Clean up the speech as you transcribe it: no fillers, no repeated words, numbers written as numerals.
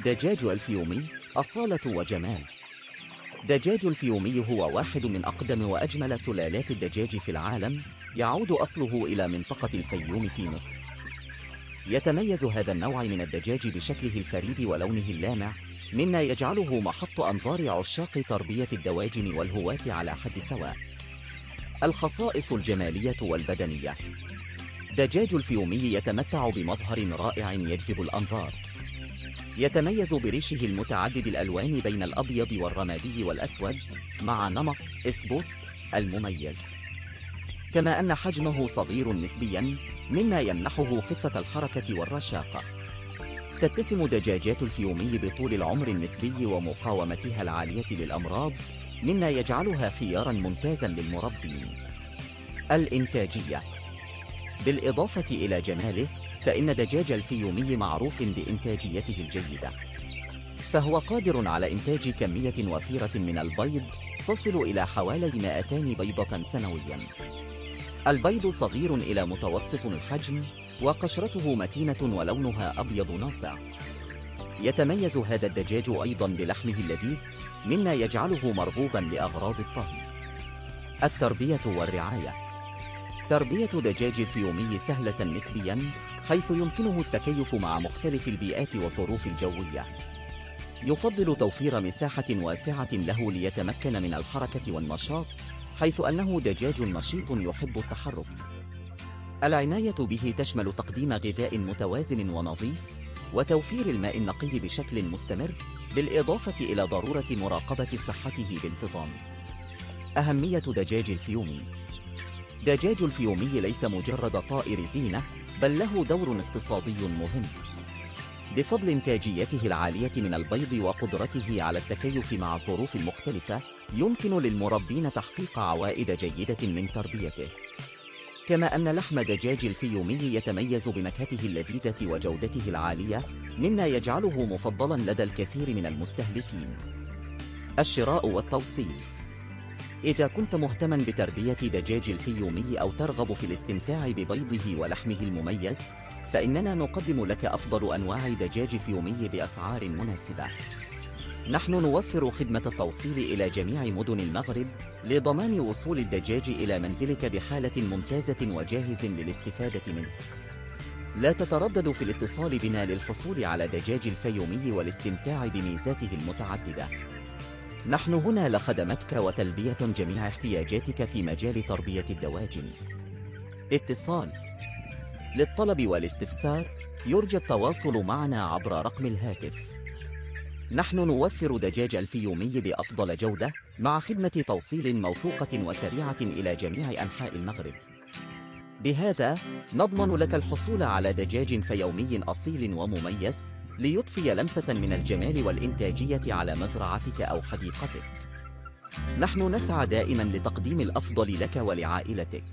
دجاج الفيومي أصالة وجمال. دجاج الفيومي هو واحد من أقدم وأجمل سلالات الدجاج في العالم، يعود أصله إلى منطقة الفيوم في مصر. يتميز هذا النوع من الدجاج بشكله الفريد ولونه اللامع، مما يجعله محط أنظار عشاق تربية الدواجن والهواة على حد سواء. الخصائص الجمالية والبدنية: دجاج الفيومي يتمتع بمظهر رائع يجذب الأنظار. يتميز بريشه المتعدد الألوان بين الأبيض والرمادي والأسود، مع نمط إسبوت المميز. كما أن حجمه صغير نسبياً، مما يمنحه خفة الحركة والرشاقة. تتسم دجاجات الفيومي بطول العمر النسبي ومقاومتها العالية للأمراض، مما يجعلها خياراً ممتازاً للمربين. الإنتاجية: بالإضافة إلى جماله، فإن دجاج الفيومي معروف بإنتاجيته الجيدة، فهو قادر على إنتاج كمية وفيرة من البيض تصل إلى حوالي 200 بيضة سنوياً. البيض صغير إلى متوسط الحجم، وقشرته متينة ولونها أبيض ناصع. يتميز هذا الدجاج أيضاً بلحمه اللذيذ، مما يجعله مرغوباً لأغراض الطهي. التربية والرعاية: تربية دجاج الفيومي سهلة نسبياً، حيث يمكنه التكيف مع مختلف البيئات والظروف الجوية. يفضل توفير مساحة واسعة له ليتمكن من الحركة والنشاط، حيث أنه دجاج نشيط يحب التحرك. العناية به تشمل تقديم غذاء متوازن ونظيف، وتوفير الماء النقي بشكل مستمر، بالإضافة إلى ضرورة مراقبة صحته بانتظام. أهمية دجاج الفيومي: دجاج الفيومي ليس مجرد طائر زينة، بل له دور اقتصادي مهم. بفضل إنتاجيته العالية من البيض وقدرته على التكيف مع الظروف المختلفة، يمكن للمربين تحقيق عوائد جيدة من تربيته. كما أن لحم دجاج الفيومي يتميز بنكهته اللذيذة وجودته العالية، مما يجعله مفضلاً لدى الكثير من المستهلكين. الشراء والتوصيل: إذا كنت مهتماً بتربية دجاج الفيومي أو ترغب في الاستمتاع ببيضه ولحمه المميز، فإننا نقدم لك أفضل أنواع دجاج فيومي بأسعار مناسبة. نحن نوفر خدمة التوصيل إلى جميع مدن المغرب، لضمان وصول الدجاج إلى منزلك بحالة ممتازة وجاهز للاستفادة منه. لا تتردد في الاتصال بنا للحصول على دجاج الفيومي والاستمتاع بميزاته المتعددة. نحن هنا لخدمتك وتلبية جميع احتياجاتك في مجال تربية الدواجن. اتصال: للطلب والاستفسار يرجى التواصل معنا عبر رقم الهاتف. نحن نوفر دجاج الفيومي بأفضل جودة، مع خدمة توصيل موثوقة وسريعة إلى جميع أنحاء المغرب. بهذا نضمن لك الحصول على دجاج فيومي أصيل ومميز، ليضفي لمسة من الجمال والإنتاجية على مزرعتك أو حديقتك. نحن نسعى دائما لتقديم الأفضل لك ولعائلتك.